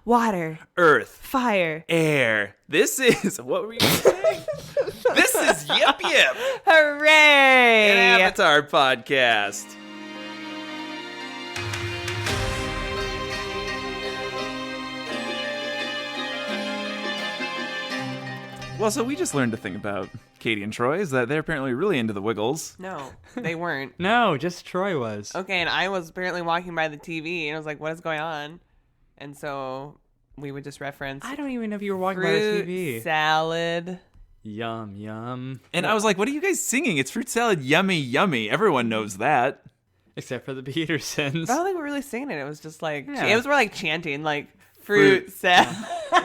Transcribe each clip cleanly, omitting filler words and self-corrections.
Water. Earth. Fire. Air. This is... What were you saying? This is Yip Yip. Hooray! An Avatar podcast. Well, so we just learned a thing about Katie and Troy, is that they're apparently really into the Wiggles. No, they weren't. No, just Troy was. Okay, and I was apparently walking by the TV, and I was like, what is going on? And so we would just reference... I don't even know if you were walking by the TV. Fruit salad. Yum, yum. And I was like, what are you guys singing? It's fruit salad, yummy, yummy. Everyone knows that. Except for the Petersons. I don't think we were really singing it. It was just like... Yeah. It was more like chanting, like, fruit salad.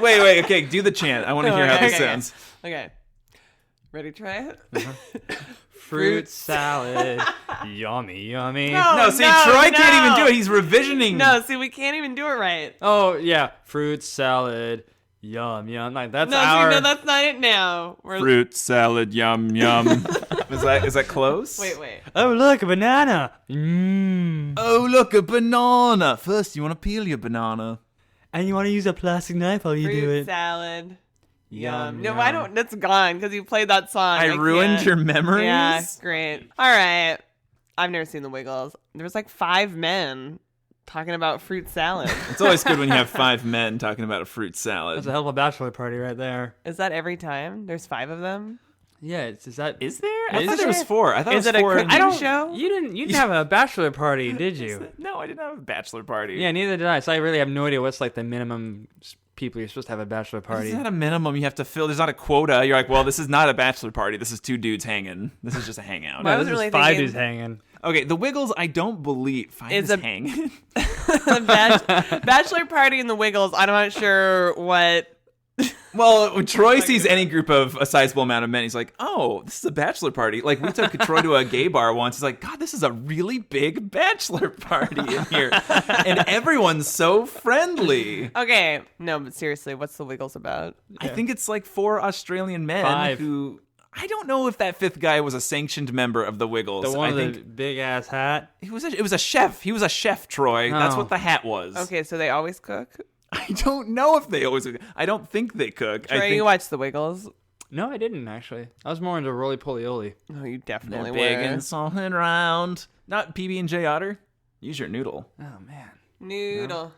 Wait, okay, do the chant. I want to hear how this Okay. sounds. Okay. Ready to try it? Fruit salad. Yummy, yummy. No, see, Troy can't even do it. He's revisioning. No, see, we can't even do it right. Oh, yeah. Fruit salad. Yum, yum. Like, that's No, our... see, no, that's not it now. Fruit salad, yum, yum. Is that close? Wait. Oh, look, a banana. Mmm. Oh, look, a banana. First, you want to peel your banana. And you want to use a plastic knife while you do Fruit it. salad. Yum, No, yum. I don't. That's gone because you played that song. I ruined can't. your memories? Yeah, great. All right. I've never seen the Wiggles. There was like 5 men talking about fruit salad. It's always good when you have 5 men talking about a fruit salad. That's a hell of a bachelor party right there. Is that every time? There's 5 of them. Yeah, is that... Is there? I Is thought there was there? 4. I thought Is it it was a 4. cooking I don't... show? You didn't have a bachelor party, did you? No, I didn't have a bachelor party. Yeah, neither did I. So I really have no idea what's like the minimum people you're supposed to have a bachelor party. It's not a minimum you have to fill. There's not a quota. You're like, well, this is not a bachelor party. This is 2 dudes hanging. This is just a hangout. Well, I No, was this is really 5 thinking- dudes hanging. Okay, the Wiggles, I don't believe. 5 It's is a- hanging. Bachelor party and the Wiggles. I'm not sure what. Well, when Troy sees any group of a sizable amount of men, he's like, oh, this is a bachelor party. Like, we took Troy to a gay bar once. He's like, God, this is a really big bachelor party in here. And everyone's so friendly. Okay, no, but seriously, what's the Wiggles about? I think it's like 4 Australian men 5. who... I don't know if that 5th guy was a sanctioned member of the Wiggles. The one I with think the big ass hat. it was a chef. He was a chef, Troy. That's Oh. what the hat was. Okay, so they always cook. I don't know if they always... I don't think they cook. Troy, I think you watch the Wiggles? No, I didn't actually. I was more into roly poly oly. Oh, you they're definitely big were. and solid round. Not PB&J Otter. Use your noodle. Oh man. Noodle.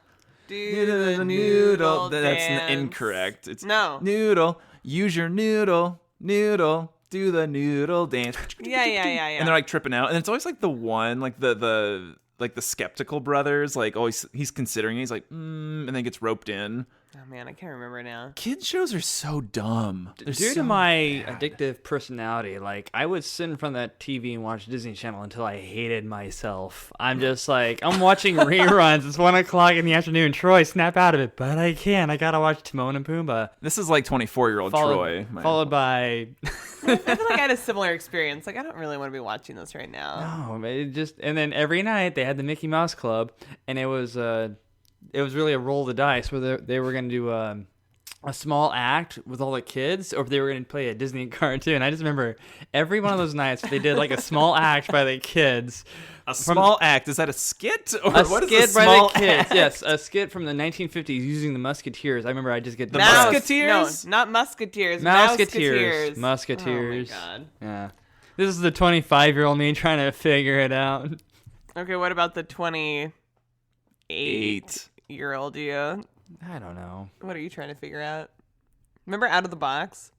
Noodle. That's dance. incorrect. It's No. noodle. Use your noodle. Noodle. Do the noodle dance. Yeah. And they're like tripping out. And it's always like the one, like the skeptical brothers, like always he's considering it. He's like, and then gets roped in. Oh man, I can't remember now. Kids shows are so dumb. They're Due so to my bad. addictive personality, like I would sit in front of that TV and watch Disney Channel until I hated myself. I'm just like, I'm watching reruns. It's 1:00 in the afternoon. Troy, snap out of it, but I can't. I gotta watch Timon and Pumbaa. This is like 24-year-old Troy. Followed by I feel like I had a similar experience. Like, I don't really want to be watching this right now. oh, it just and then every night they had the Mickey Mouse Club, and it was really a roll of the dice where they were gonna do a small act with all the kids, or if they were going to play a Disney cartoon. I just remember every one of those nights they did like a small act by the kids. A small act. Is that a skit? Or A what is skit a by small the kids. act? Yes, a skit from the 1950s using the Musketeers. I remember I just get The Mouse. Musketeers? No, not Musketeers. Musketeers. Oh Musketeers. my god. Yeah. This is the 25-year-old me trying to figure it out. Okay, what about the 28-year-old you? I don't know. What are you trying to figure out? Remember Out of the Box?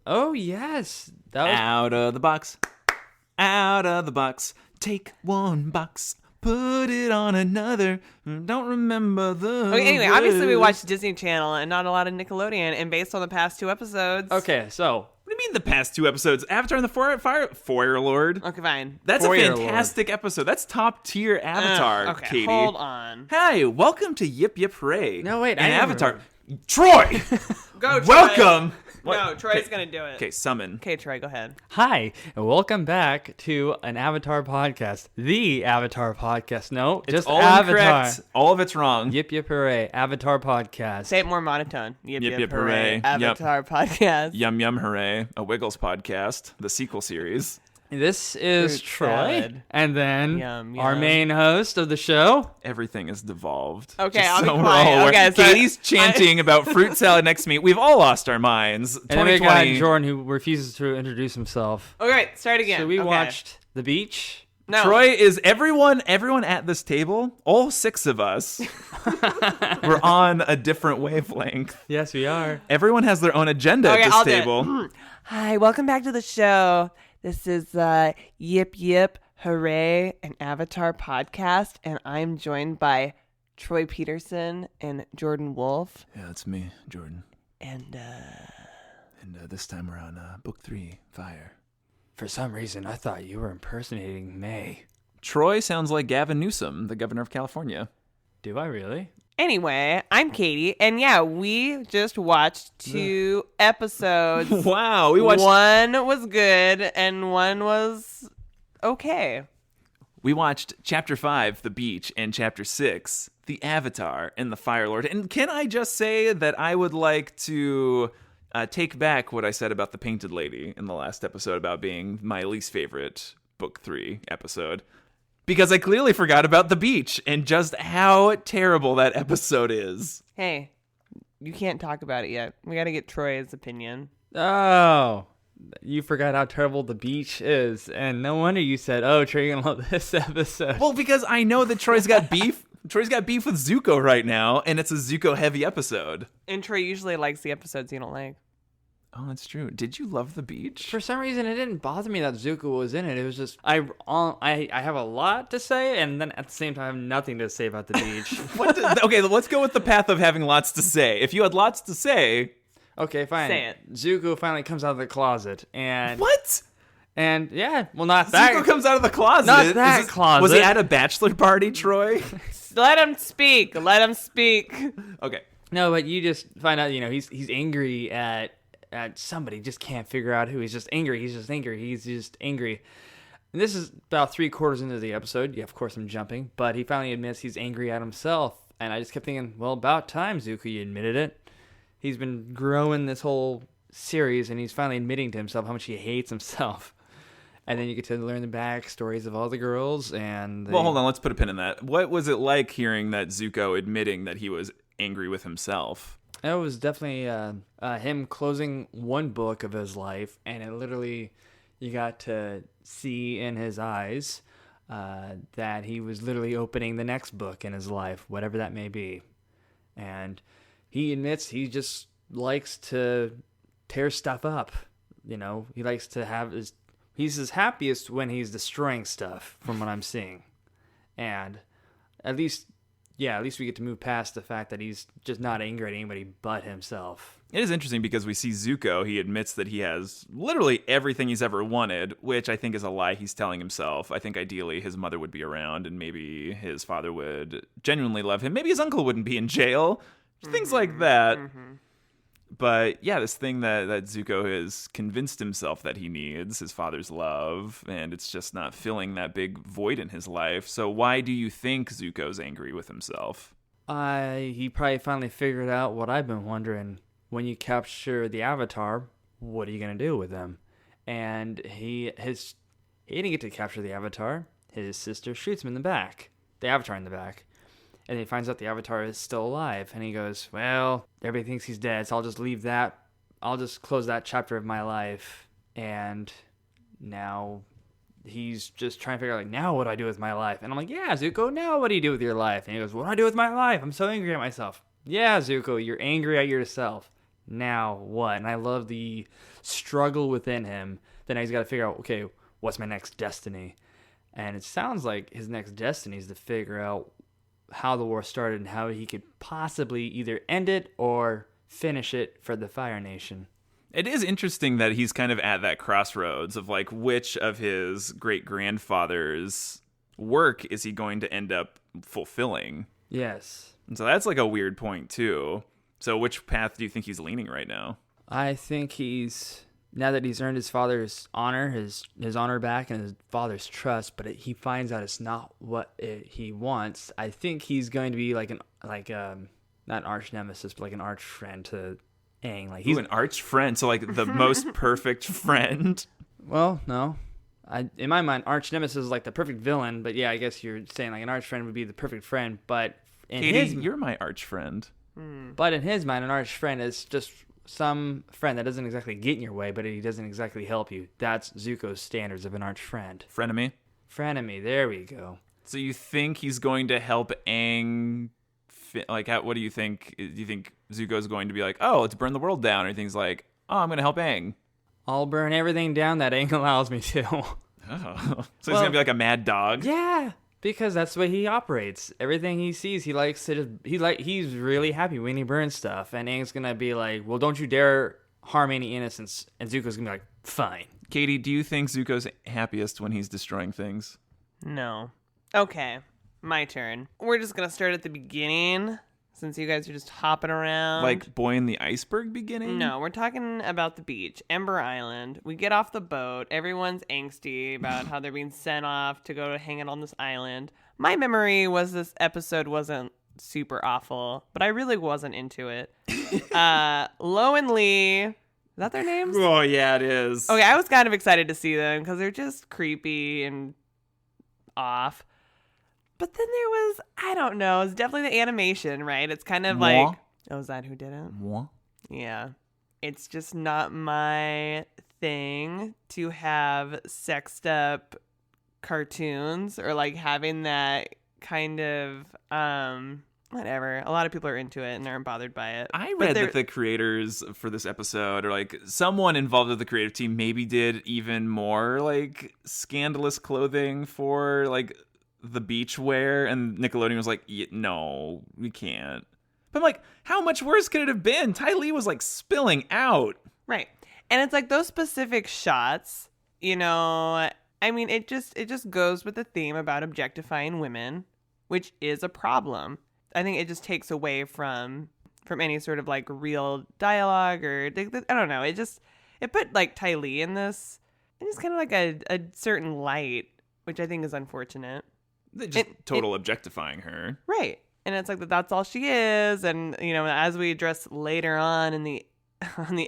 Oh, yes. That was Out of the box. Out of the box. Take one box. Put it on another. Don't remember the. Okay, anyway, obviously we words. watched Disney Channel and not a lot of Nickelodeon, and based on the past 2 episodes... Okay, so What do you mean the past 2 episodes? Avatar and the Fire Lord. Okay, fine. That's a Four-year-lord. fantastic episode. That's top tier Avatar, Okay, Katie. hold on. Hi, welcome to Yip Yip Hooray. No, wait, An I never- Avatar. Troy! Go, Troy. Welcome! No, Troy's going to do it. Okay, summon. Okay, Troy, go ahead. hi, and welcome back to an Avatar podcast. The Avatar podcast. No, It's just all Avatar. incorrect. All of it's wrong. Yip Yip Hooray. Avatar podcast. Say it more monotone. Yip, yip, hooray. Yep. Avatar podcast. Yum Yum Hooray, a Wiggles podcast, the sequel series. This is Fruit Troy, salad. and then Yum, our yum. main host of the show. Everything is devolved. Okay, Just I'll be so we're quiet. all aware. Okay, so Katie's chanting about fruit salad next to me. We've all lost our minds. And then we got 2020. Jordan, who refuses to introduce himself. Okay, start again. So we Okay. watched The Beach. No. Troy is everyone at this table, all 6 of us, we're on a different wavelength. Yes, we are. Everyone has their own agenda Okay, at I'll this do it. table. Hi, welcome back to the show. This is Yip Yip Hooray, an Avatar podcast, and I'm joined by Troy Peterson and Jordan Wolf. Yeah, that's me, Jordan. And And this time we're on book 3, Fire. For some reason, I thought you were impersonating May. Troy sounds like Gavin Newsom, the governor of California. Do I really? anyway, I'm Katie, and yeah, we just watched 2 episodes. Wow, we watched One was good, and one was okay. We watched Chapter 5, The Beach, and Chapter 6, The Avatar and the Fire Lord. And can I just say that I would like to take back what I said about the Painted Lady in the last episode about being my least favorite Book 3 episode. Because I clearly forgot about The Beach and just how terrible that episode is. Hey, you can't talk about it yet. We got to get Troy's opinion. Oh, you forgot how terrible The Beach is. And no wonder you said, oh, Trey, you're going to love this episode. Well, because I know that Troy's got beef. Troy's got beef with Zuko right now, and it's a Zuko-heavy episode. And Troy usually likes the episodes you don't like. Oh, that's true. Did you love The Beach? For some reason, it didn't bother me that Zuko was in it. It was just, I have a lot to say, and then at the same time, I have nothing to say about The Beach. Okay, let's go with the path of having lots to say. If you had lots to say... Okay, fine. Say it. Zuko finally comes out of the closet, and What? And yeah, well, not that. Zuko comes out of the closet. Not that closet. Was he at a bachelor party, Troy? Let him speak. Let him speak. Okay. No, but you just find out, he's angry at somebody. Just can't figure out who. He's just angry. He's just angry. He's just angry. And this is about 3/4 into the episode. Yeah, of course I'm jumping, but he finally admits he's angry at himself. And I just kept thinking, well, about time, Zuko, you admitted it. He's been growing this whole series, and he's finally admitting to himself how much he hates himself. And then you get to learn the backstories of all the girls. And Well, hold on. Let's put a pin in that. What was it like hearing that Zuko admitting that he was angry with himself? It was definitely him closing one book of his life, and it literally, you got to see in his eyes that he was literally opening the next book in his life, whatever that may be. And he admits he just likes to tear stuff up. He likes to have he's his happiest when he's destroying stuff, from what I'm seeing. And at least we get to move past the fact that he's just not angry at anybody but himself. It is interesting because we see Zuko, he admits that he has literally everything he's ever wanted, which I think is a lie he's telling himself. I think ideally his mother would be around and maybe his father would genuinely love him. Maybe his uncle wouldn't be in jail. Things like that. Mm-hmm. But yeah, this thing that Zuko has convinced himself that he needs, his father's love, and it's just not filling that big void in his life. So why do you think Zuko's angry with himself? He probably finally figured out what I've been wondering. When you capture the Avatar, what are you going to do with him? And he didn't get to capture the Avatar. His sister shoots him in the back. The Avatar in the back. And he finds out the Avatar is still alive. And he goes, well, everybody thinks he's dead, so I'll just leave that. I'll just close that chapter of my life. And now he's just trying to figure out, now what do I do with my life? And I'm like, yeah, Zuko, now what do you do with your life? And he goes, what do I do with my life? I'm so angry at myself. Yeah, Zuko, you're angry at yourself. Now what? And I love the struggle within him. Then he's got to figure out, okay, what's my next destiny? And it sounds like his next destiny is to figure out how the war started and how he could possibly either end it or finish it for the Fire Nation. It is interesting that he's kind of at that crossroads of like which of his great-grandfather's work is he going to end up fulfilling. Yes. And so that's like a weird point too. So which path do you think he's leaning right now? I think now that he's earned his father's honor, his honor back, and his father's trust, but he finds out it's not what he wants. I think he's going to be not an arch nemesis, but like an arch friend to Aang. Like he's an arch friend, so like the most perfect friend. Well, no, in my mind, arch nemesis is like the perfect villain. But yeah, I guess you're saying like an arch friend would be the perfect friend. But in Katie, you're my arch friend. But in his mind, an arch friend is just some friend that doesn't exactly get in your way, but he doesn't exactly help you. That's Zuko's standards of an arch friend. Frenemy. Frenemy. There we go. So you think he's going to help Aang? What do you think? Do you think Zuko's going to be like, oh, let's burn the world down? Or you think he's like, oh, I'm going to help Aang? I'll burn everything down that Aang allows me to. Oh. So he's going to be like a mad dog? Yeah, because that's the way he operates. Everything he sees, he likes to just, he's really happy when he burns stuff. And Aang's going to be like, well, don't you dare harm any innocents. And Zuko's going to be like, fine. Katie, do you think Zuko's happiest when he's destroying things? No. Okay, my turn. We're just going to start at the beginning, since you guys are just hopping around. Like Boy in the Iceberg beginning? No, we're talking about the beach, Ember Island. We get off the boat. Everyone's angsty about how they're being sent off to go hang out on this island. My memory was this episode wasn't super awful, but I really wasn't into it. Lo and Lee, is that their names? Oh, yeah, it is. Okay, I was kind of excited to see them because they're just creepy and off. But then there was, I don't know, it's definitely the animation, right? It's kind of like, oh, is that who did it? Yeah. It's just not my thing to have sexed up cartoons or like having that kind of, whatever. A lot of people are into it and aren't bothered by it. I read that the creators for this episode, or like someone involved with the creative team, maybe did even more like scandalous clothing for like the beach wear, and Nickelodeon was like, no, we can't. But I'm like, how much worse could it have been? Ty Lee was like spilling out. Right. And it's like those specific shots, you know, I mean, it just goes with the theme about objectifying women, which is a problem. I think it just takes away from any sort of like real dialogue or I don't know. It put like Ty Lee in this, and it's kind of like a certain light, which I think is unfortunate. Just total objectifying her. Right. And it's like that's all she is. And, you know, as we address later on in the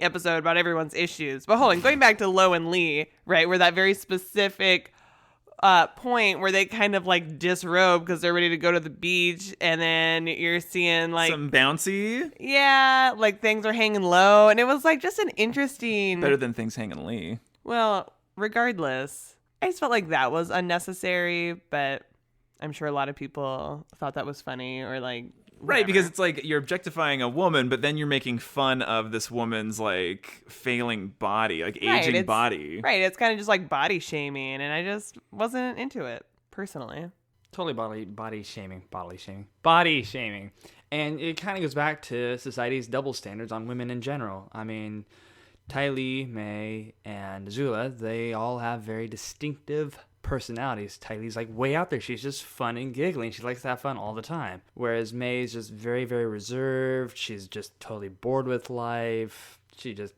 episode about everyone's issues. But hold on, going back to Lo and Lee, right, where that very specific point where they kind of like disrobe because they're ready to go to the beach. And then you're seeing like some bouncy. Yeah, like things are hanging low. And it was like just an interesting. Better than things hanging Lee. Well, regardless, I just felt like that was unnecessary, but I'm sure a lot of people thought that was funny or like whatever. Right, because it's like you're objectifying a woman, but then you're making fun of this woman's like failing body, like aging body. Right, it's kind of just like body shaming, and I just wasn't into it personally. Totally body shaming. And it kind of goes back to society's double standards on women in general. I mean, Ty Lee, Mai, and Azula, they all have very distinctive personalities. Ty Lee's like way out there. She's just fun and giggling. She likes to have fun all the time. Whereas Mai's just very, very reserved. She's just totally bored with life. She just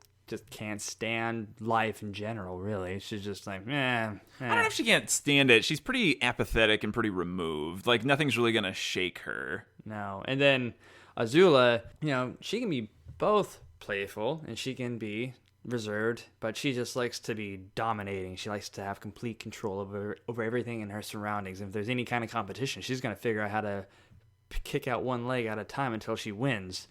can't stand life in general, really. She's just like, I don't know if she can't stand it. She's pretty apathetic and pretty removed. Like, nothing's really gonna shake her. No. And then Azula, you know, she can be both playful and she can be reserved, but she just likes to be dominating. She likes to have complete control over everything in her surroundings. And if there's any kind of competition, she's going to figure out how to kick out one leg at a time until she wins.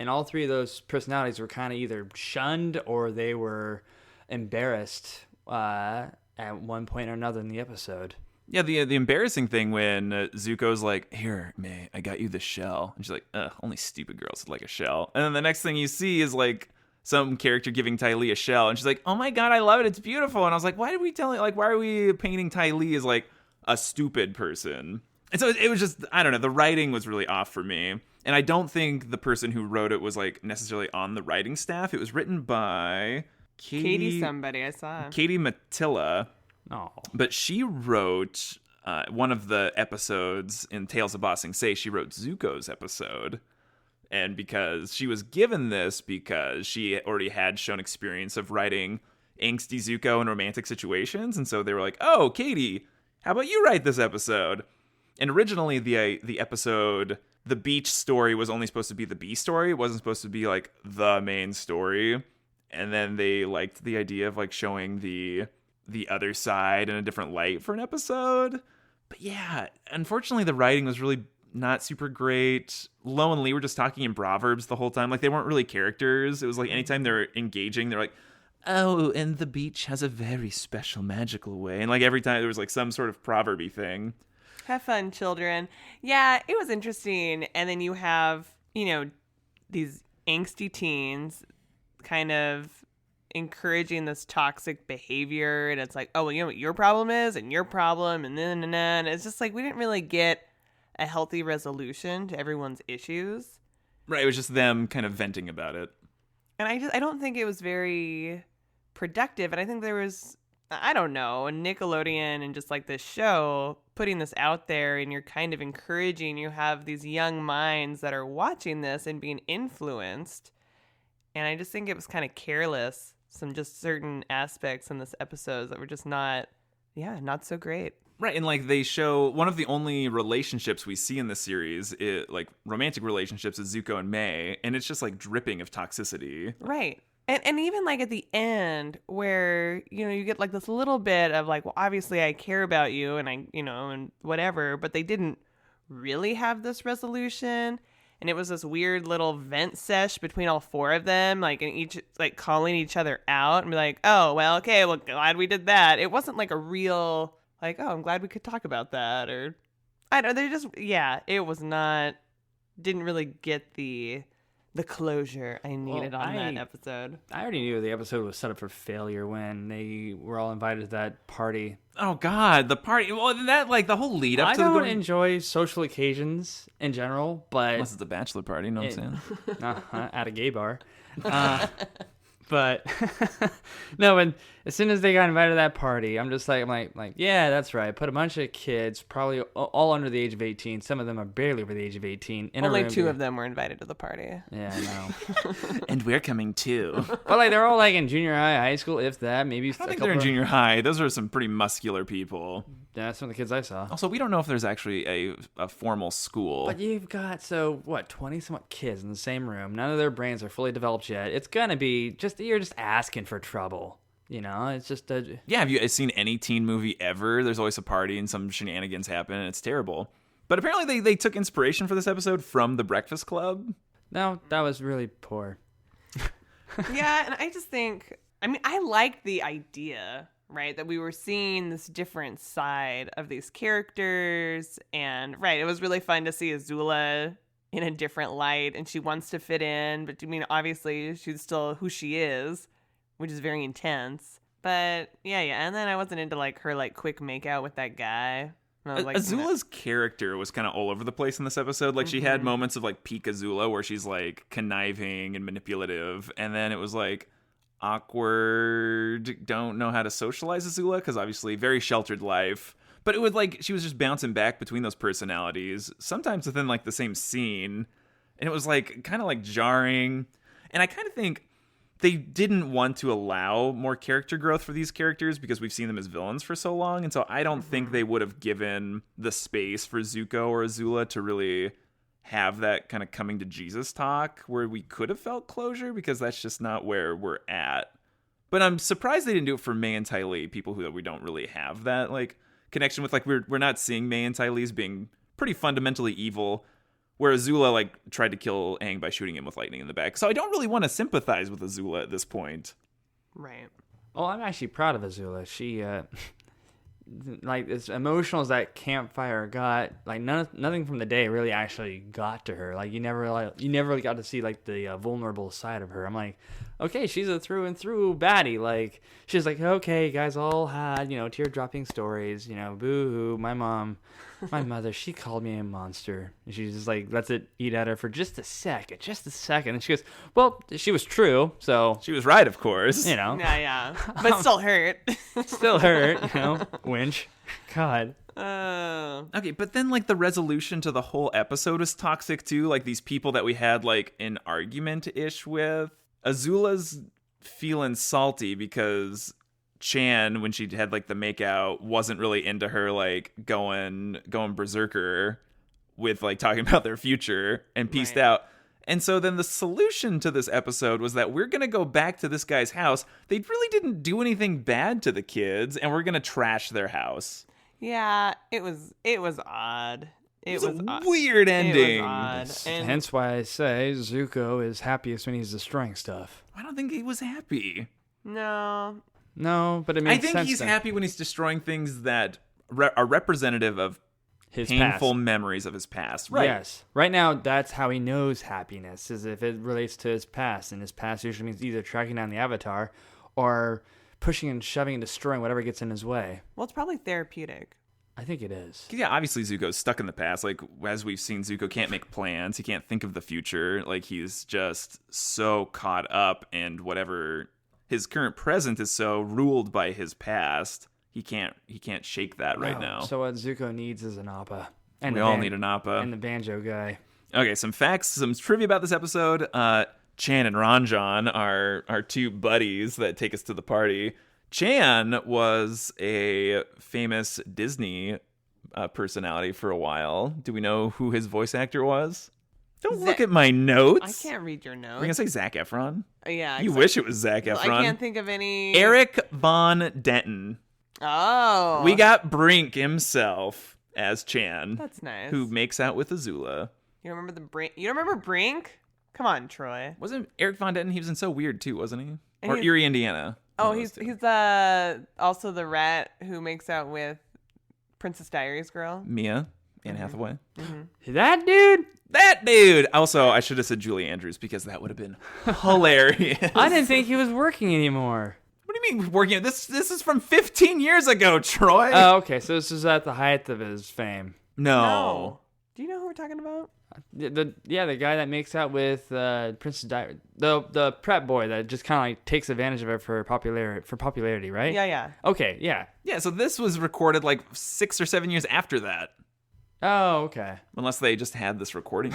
And all three of those personalities were kind of either shunned or they were embarrassed at one point or another in the episode. Yeah, the embarrassing thing when Zuko's like, here, Mai, I got you the shell. And she's like, only stupid girls would like a shell. And then the next thing you see is like some character giving Ty Lee a shell, and she's like, oh my god, I love it, it's beautiful. And I was like, why are we painting Ty Lee as like a stupid person? And so it was just, I don't know, the writing was really off for me. And I don't think the person who wrote it was like necessarily on the writing staff. It was written by Katie somebody, I saw. Katie Matilla. Oh. But she wrote one of the episodes in Tales of Ba Sing Se. She wrote Zuko's episode. And because she was given this because she already had shown experience of writing angsty Zuko in romantic situations. And so they were like, oh, Katie, how about you write this episode? And originally the episode, the beach story was only supposed to be the B story. It wasn't supposed to be like the main story. And then they liked the idea of like showing the the other side in a different light for an episode. But yeah, unfortunately, the writing was really not super great. Lo and Lee were just talking in proverbs the whole time. Like, they weren't really characters. It was like anytime they're engaging, they're like, oh, and the beach has a very special magical way. And like every time there was like some sort of proverby thing. Have fun, children. Yeah, it was interesting. And then you have, these angsty teens kind of encouraging this toxic behavior. And it's like, oh, well, you know what your problem is and your problem. And then, and it's just like, we didn't really get a healthy resolution to everyone's issues. Right. It was just them kind of venting about it. And I don't think it was very productive. And I think there was, I don't know, a Nickelodeon and just like this show putting this out there, and you're kind of encouraging, you have these young minds that are watching this and being influenced. And I just think it was kind of careless, some just certain aspects in this episode that were just not so great. Right, and like they show one of the only relationships we see in the series, like romantic relationships, is Zuko and Mai, and it's just like dripping of toxicity. Right. And even like at the end where, you get like this little bit of like, well, obviously I care about you and and whatever, but they didn't really have this resolution. And it was this weird little vent sesh between all four of them, like and each like calling each other out and be like, oh, well, okay, well, glad we did that. It wasn't like a real like, oh, I'm glad we could talk about that. Or I don't know. They just, it was not, didn't really get the closure I needed on that episode. I already knew the episode was set up for failure when they were all invited to that party. Oh God, the party! Well, that like the whole lead up. I to don't enjoy social occasions in general, but unless it's a bachelor party, you know what I'm saying? At a gay bar. But no, and as soon as they got invited to that party, I'm like, yeah, that's right. Put a bunch of kids, probably all under the age of 18. Some of them are barely over the age of 18. Only two of them were invited to the party. Yeah, I know. And we're coming too. But like they're all like in junior high school, if that. Maybe I think they're in junior high. Those are some pretty muscular people. Yeah, some of the kids I saw. Also, we don't know if there's actually a formal school. But you've got 20-somewhat kids in the same room. None of their brains are fully developed yet. It's gonna be you're just asking for trouble. It's just a... Yeah, have you seen any teen movie ever? There's always a party and some shenanigans happen, and it's terrible. But apparently they took inspiration for this episode from The Breakfast Club. No, that was really poor. Yeah, and I just think... I liked the idea, right? That we were seeing this different side of these characters. And, right, it was really fun to see Azula in a different light, and she wants to fit in, but obviously she's still who she is, which is very intense. But yeah, and then I wasn't into like her like quick makeout with that guy. And I was like, Azula's character was kind of all over the place in this episode. Like she had moments of like peak Azula where she's like conniving and manipulative, and then it was like awkward, don't know how to socialize Azula because obviously very sheltered life. But it was like she was just bouncing back between those personalities, sometimes within like the same scene. And it was like kind of like jarring. And I kind of think they didn't want to allow more character growth for these characters because we've seen them as villains for so long. And so I don't think they would have given the space for Zuko or Azula to really have that kind of coming to Jesus talk where we could have felt closure, because that's just not where we're at. But I'm surprised they didn't do it for Mai and Ty Lee, people who we don't really have that like connection with. Like we're not seeing Mai and Ty Lee as being pretty fundamentally evil, where Azula like tried to kill Aang by shooting him with lightning in the back. So I don't really want to sympathize with Azula at this point. Right. Oh, I'm actually proud of Azula. She like as emotional as that campfire got, like nothing from the day really actually got to her. Like you never really got to see like the vulnerable side of her. I'm like, okay, she's a through and through baddie. Like she's like, okay, you guys all had tear dropping stories. Boo hoo, my mother, she called me a monster. And she just like lets it eat at her for just a second. And she goes, well, she was true, so she was right, of course. Yeah, but still hurt. Still hurt, winch. God. Okay, but then like the resolution to the whole episode was toxic too. Like these people that we had like an argument-ish with. Azula's feeling salty because Chan, when she had like the makeout, wasn't really into her like going berserker with like talking about their future and pieced out. And so then the solution to this episode was that we're going to go back to this guy's house. They really didn't do anything bad to the kids, and we're going to trash their house. Yeah, it was odd. It was a weird ending. It was odd. And Hence why I say Zuko is happiest when he's destroying stuff. I don't think he was happy. no. No, but it makes sense. I think he's happy when he's destroying things that are representative of his painful past. memories of his past. Right. Yes. Right now, that's how he knows happiness, is if it relates to his past. And his past usually means either tracking down the Avatar or pushing and shoving and destroying whatever gets in his way. Well, it's probably therapeutic. I think it is. Yeah, obviously Zuko's stuck in the past. Like, as we've seen, Zuko can't make plans. He can't think of the future. Like, he's just so caught up in whatever his current present is so ruled by his past. He can't shake that right now. So what Zuko needs is an Appa. And we all need an Appa. And the banjo guy. Okay, some facts, some trivia about this episode. Chan and Ranjan are our two buddies that take us to the party. Chan was a famous Disney personality for a while. Do we know who his voice actor was? Don't look at my notes. I can't read your notes. We're going to say Zac Efron? Yeah. You wish it was Zac Efron. I can't think of any. Erik von Detten. Oh. We got Brink himself as Chan. That's nice. Who makes out with Azula. You remember the Brink? You don't remember Brink? Come on, Troy. Wasn't Erik von Detten? He was in So Weird too, wasn't he? And Or Erie, Indiana. Oh, he's also the rat who makes out with Princess Diaries girl. Mia, Anne Hathaway. Mm-hmm. That dude? That dude! Also, I should have said Julie Andrews because that would have been hilarious. I didn't think he was working anymore. What do you mean working? This is from 15 years ago, Troy. Oh, okay. So this is at the height of his fame. No. Do you know who we're talking about? The guy that makes out with Princess Diary, the prep boy that just kind of like takes advantage of it for popularity, right? Yeah. Okay, yeah. Yeah, so this was recorded like 6 or 7 years after that. Oh, okay. Unless they just had this recording.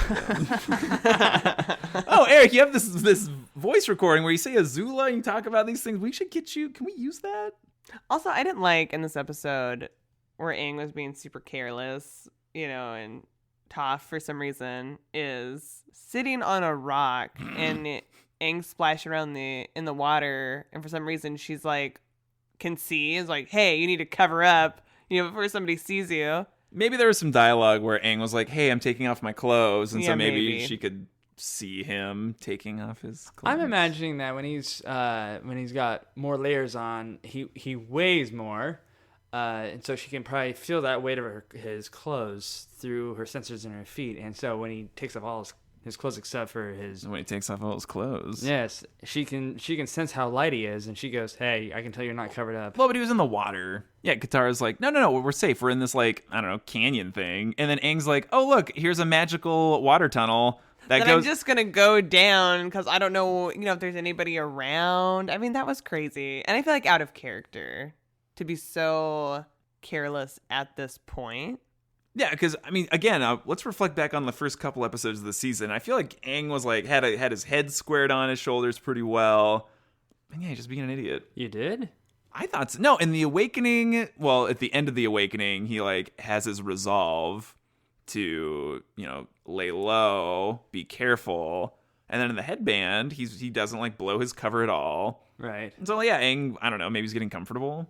Oh, Eric, you have this voice recording where you say Azula and you talk about these things. We should get you. Can we use that? Also, I didn't like in this episode where Aang was being super careless, and Toph, for some reason, is sitting on a rock and Aang splash around in the water, and for some reason she's like, is like, hey, you need to cover up, before somebody sees you. Maybe there was some dialogue where Aang was like, hey, I'm taking off my clothes, and so maybe she could see him taking off his clothes. I'm imagining that when he's got more layers on, he weighs more. And so she can probably feel that weight of his clothes through her sensors in her feet. And so when he takes off all his clothes except for his... When he takes off all his clothes. Yes, she can sense how light he is, and she goes, hey, I can tell you're not covered up. Well, but he was in the water. Yeah, Katara's like, no, we're safe. We're in this, like, I don't know, canyon thing. And then Aang's like, oh, look, here's a magical water tunnel that goes... I'm just going to go down because I don't know, if there's anybody around. I mean, that was crazy. And I feel like out of character to be so careless at this point. Yeah, because, I mean, again, let's reflect back on the first couple episodes of the season. I feel like Aang was like, had his head squared on his shoulders pretty well. And yeah, just being an idiot. You did? I thought so. No, in the Awakening, well, at the end of the Awakening, he like has his resolve to, lay low, be careful. And then in the headband, he doesn't like blow his cover at all. Right. And so, yeah, Aang, I don't know, maybe he's getting comfortable.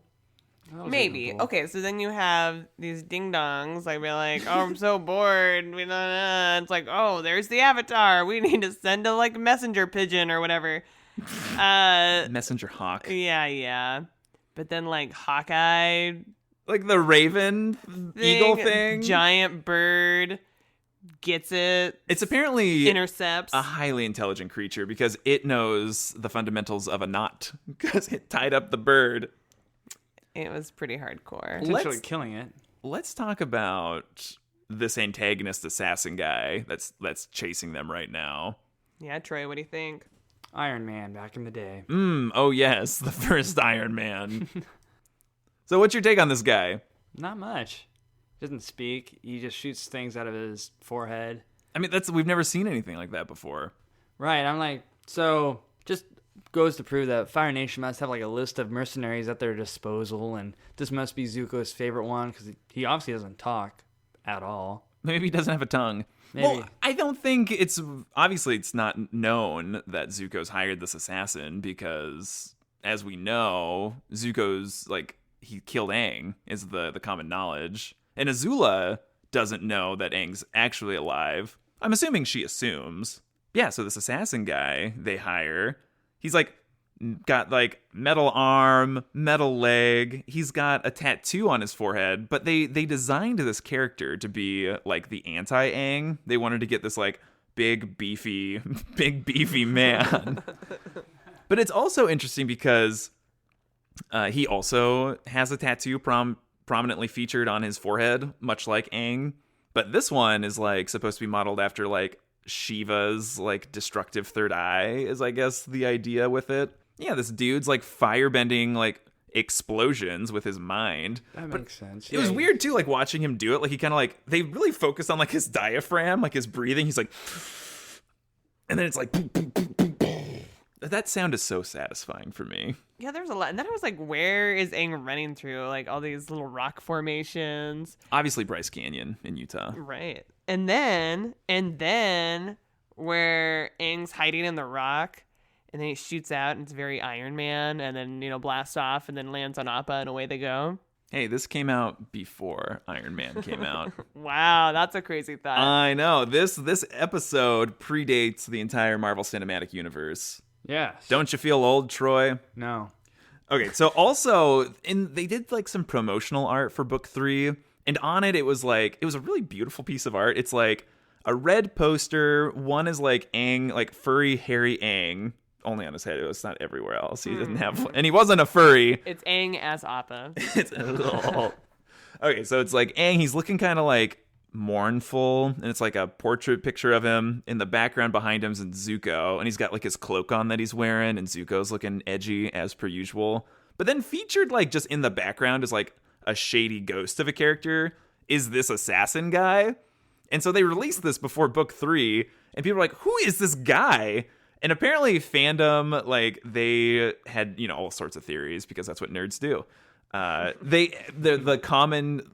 Maybe. Reasonable. Okay, so then you have these ding-dongs, like, be like, oh, I'm so bored. It's like, oh, there's the Avatar. We need to send a, like, messenger pigeon or whatever. Messenger hawk. Yeah. But then, like, Hawkeye... Like the raven eagle thing. Giant bird gets it. It's apparently... Intercepts. A highly intelligent creature because it knows the fundamentals of a knot because it tied up the bird. It was pretty hardcore. Potentially killing it. Let's talk about this antagonist assassin guy that's chasing them right now. Yeah, Troy, what do you think? Iron Man back in the day. Oh yes, the first Iron Man. So what's your take on this guy? Not much. Doesn't speak. He just shoots things out of his forehead. I mean, we've never seen anything like that before. Right. I'm like, so just goes to prove that Fire Nation must have like a list of mercenaries at their disposal, and this must be Zuko's favorite one because he obviously doesn't talk at all. Maybe he doesn't have a tongue. Maybe. Well, I don't think it's not known that Zuko's hired this assassin because, as we know, Zuko's he killed Aang is the common knowledge, and Azula doesn't know that Aang's actually alive. I'm assuming she assumes. Yeah, so this assassin guy they hire, he's got metal arm, metal leg. He's got a tattoo on his forehead, but they designed this character to be the anti-Aang. They wanted to get this big beefy man. But it's also interesting because he also has a tattoo prominently featured on his forehead, much like Aang. But this one is supposed to be modeled after Shiva's destructive third eye is I guess the idea with it. Yeah, this dude's firebending explosions with his mind. That makes sense. It was weird too, watching him do it. He kind of they really focus on his diaphragm, his breathing. He's and then it's that sound is so satisfying for me. Yeah, there was a lot. And then I was where is Aang running through? All these little rock formations. Obviously Bryce Canyon in Utah. Right. And then where Aang's hiding in the rock, and then he shoots out, and it's very Iron Man, and then, blasts off, and then lands on Appa, and away they go. Hey, this came out before Iron Man came out. Wow, that's a crazy thought. I know. This episode predates the entire Marvel Cinematic Universe. Yes. Don't you feel old, Troy? No. Okay, so also, they did some promotional art for book 3, and on it was it was a really beautiful piece of art. It's a red poster. One is Aang, furry, hairy Aang. Only on his head. It was not everywhere else. He didn't have, and he wasn't a furry. It's Aang as Appa. Okay, so it's Aang. He's looking kind of mournful, and it's a portrait picture of him. In the background behind him is Zuko, and he's got his cloak on that he's wearing, and Zuko's looking edgy as per usual. But then featured just in the background is a shady ghost of a character is this assassin guy. And so they released this before book 3, and people were who is this guy? And apparently fandom, they had, all sorts of theories because that's what nerds do. The common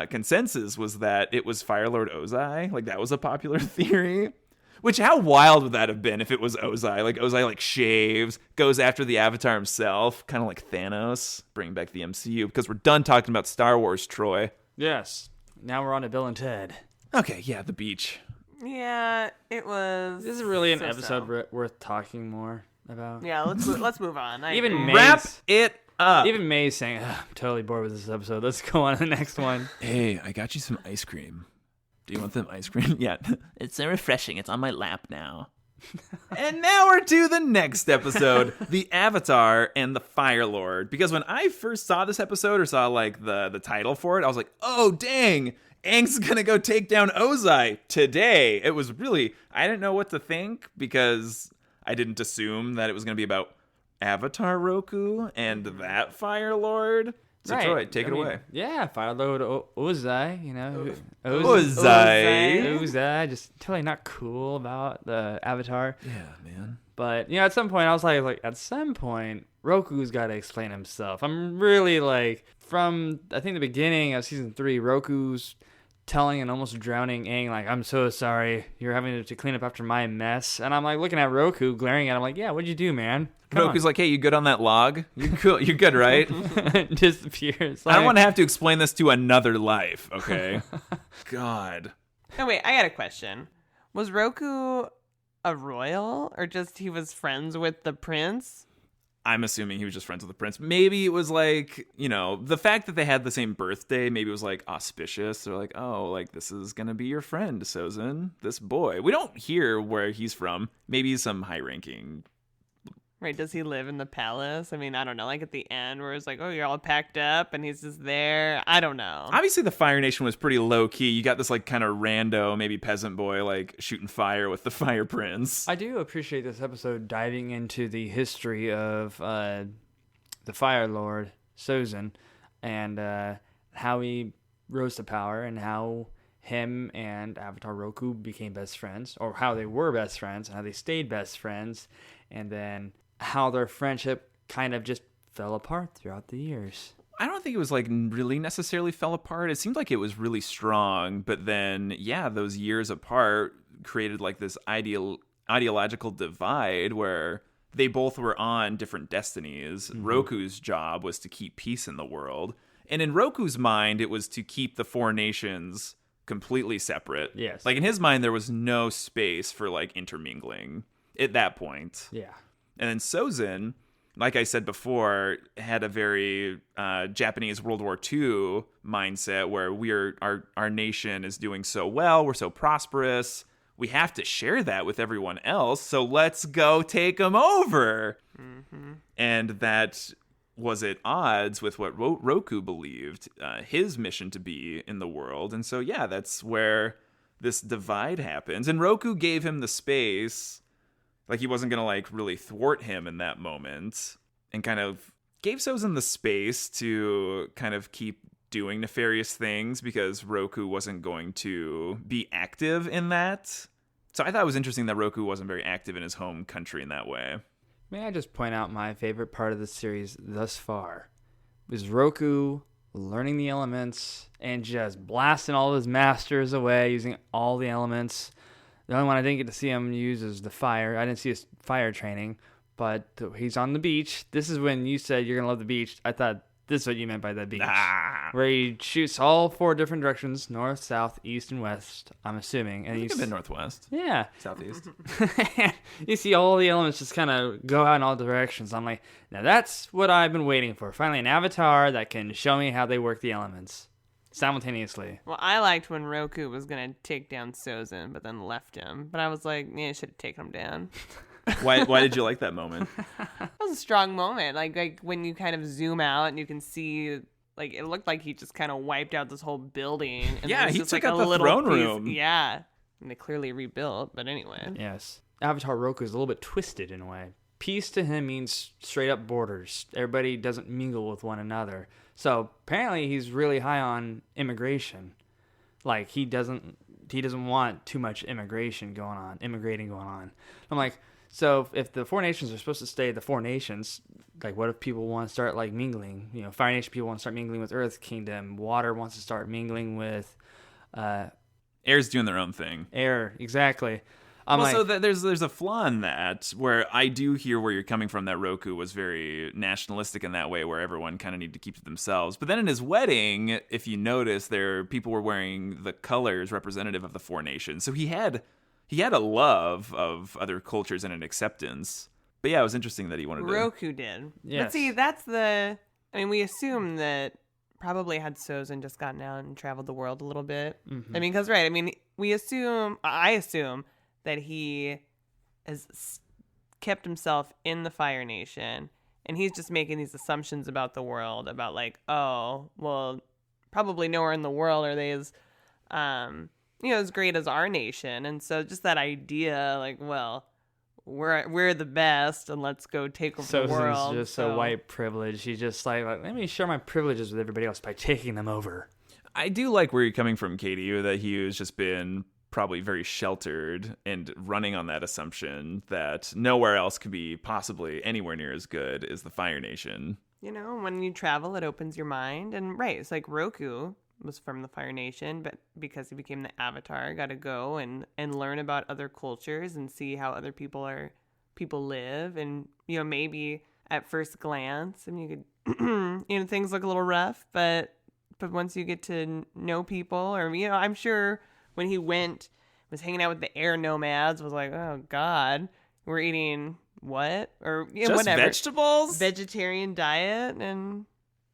consensus was that it was Fire Lord Ozai. That was a popular theory. Which, how wild would that have been if it was Ozai? Ozai, shaves, goes after the Avatar himself, kind of like Thanos, bring back the MCU. Because we're done talking about Star Wars, Troy. Yes. Now we're on to Bill and Ted. Okay, yeah, the beach. Yeah, it was. This is really an episode worth talking more about. Yeah, let's move on. Even wrap it up. Even May's saying, I'm totally bored with this episode. Let's go on to the next one. Hey, I got you some ice cream. Do you want some ice cream? Yeah. It's so refreshing. It's on my lap now. And now we're to the next episode, The Avatar and the Fire Lord. Because when I first saw this episode or saw the title for it, I was oh dang, Aang's gonna go take down Ozai today. It was really, I didn't know what to think because I didn't assume that it was gonna be about Avatar Roku and that Fire Lord. So right. Troy, take it away. Yeah, Fire Lord Ozai, Ozai, just totally not cool about the Avatar. Yeah, man. But at some point I was at some point Roku's got to explain himself. I'm really from I think the beginning of season 3, Roku's telling and almost drowning Aang I'm so sorry, you're having to clean up after my mess. And I'm looking at Roku, glaring at him yeah, what'd you do, man? Roku's hey, you good on that log? You cool? You're good, right? Disappears. I don't want to have to explain this to another life, okay? God. Oh wait, I got a question. Was Roku a royal, or just he was friends with the prince? I'm assuming he was just friends with the prince. Maybe it was the fact that they had the same birthday, maybe it was auspicious. They're this is going to be your friend, Sozin, this boy. We don't hear where he's from. Maybe he's some high-ranking. Right, does he live in the palace? I mean, I don't know. At the end where it's oh, you're all packed up and he's just there. I don't know. Obviously, the Fire Nation was pretty low-key. You got this kind of rando, maybe peasant boy, shooting fire with the Fire Prince. I do appreciate this episode diving into the history of the Fire Lord, Sozin, and how he rose to power and how him and Avatar Roku became best friends, or how they were best friends and how they stayed best friends, and then how their friendship kind of just fell apart throughout the years. I don't think it was like really necessarily fell apart. It seemed like it was really strong, but then those years apart created like this ideological divide where they both were on different destinies. Mm-hmm. Roku's job was to keep peace in the world, and in Roku's mind, it was to keep the four nations completely separate. Yes, like in his mind, there was no space for like intermingling at that point. Yeah, and then Sozin, like I said before, had a very Japanese World War II mindset where our nation is doing so well, we're so prosperous, we have to share that with everyone else, so let's go take them over. Mm-hmm. And that was at odds with what Roku believed his mission to be in the world. And so, that's where this divide happens. And Roku gave him the space. Like, he wasn't going to, like, really thwart him in that moment, and kind of gave Sozin the space to kind of keep doing nefarious things because Roku wasn't going to be active in that. So I thought it was interesting that Roku wasn't very active in his home country in that way. May I just point out my favorite part of the series thus far was Roku learning the elements and just blasting all of his masters away using all the elements. The only one I didn't get to see him use is the fire. I didn't see his fire training, but he's on the beach. This is when you said you're going to love the beach. I thought this is what you meant by the beach. Where he shoots all four different directions, north, south, east, and west, I'm assuming. And I think I've been northwest. Yeah. Southeast. You see all the elements just kind of go out in all directions. I'm like, now that's what I've been waiting for. Finally, an avatar that can show me how they work the elements simultaneously. Well, I liked when Roku was going to take down Sozin, but then left him. But I was like, I should have taken him down. Why did you like that moment? That was a strong moment. Like when you kind of zoom out and you can see, like, it looked like he just kind of wiped out this whole building. And he just, took like, out a the little throne piece. room. Yeah. And they clearly rebuilt, but anyway. Yes. Avatar Roku is a little bit twisted in a way. Peace to him means straight up borders. Everybody doesn't mingle with one another. So apparently he's really high on immigration. Like he doesn't want too much immigrating going on. I'm like, so if the four nations are supposed to stay the four nations, like what if people want to start like mingling? You know, Fire Nation people want to start mingling with Earth Kingdom. Water wants to start mingling with Air's doing their own thing. Air, exactly. So there's a flaw in that where I do hear where you're coming from, that Roku was very nationalistic in that way where everyone kind of needed to keep to themselves. But then in his wedding, if you notice, people were wearing the colors representative of the four nations. So he had a love of other cultures and an acceptance. But yeah, it was interesting that he wanted Roku did. Yes. But see, we assume that probably had Sozin just gotten out and traveled the world a little bit. Mm-hmm. I mean, because, right, I mean, I assume that he has kept himself in the Fire Nation, and he's just making these assumptions about the world, about like, oh, well, probably nowhere in the world are they as, as great as our nation. And so just that idea, like, well, we're the best, and let's go take over the world. Just a white privilege. He's just like, let me share my privileges with everybody else by taking them over. I do like where you're coming from, Katie, that he has just been probably very sheltered and running on that assumption that nowhere else could be possibly anywhere near as good as the Fire Nation. You know, when you travel, it opens your mind. And right, it's like Roku was from the Fire Nation, but because he became the Avatar, got to go and learn about other cultures and see how other people live. And, maybe at first glance, I mean, you could, things look a little rough, but once you get to know people, or, I'm sure when he was hanging out with the air nomads, was like, oh God, we're eating what? Or just whatever. Vegetables? Vegetarian diet. And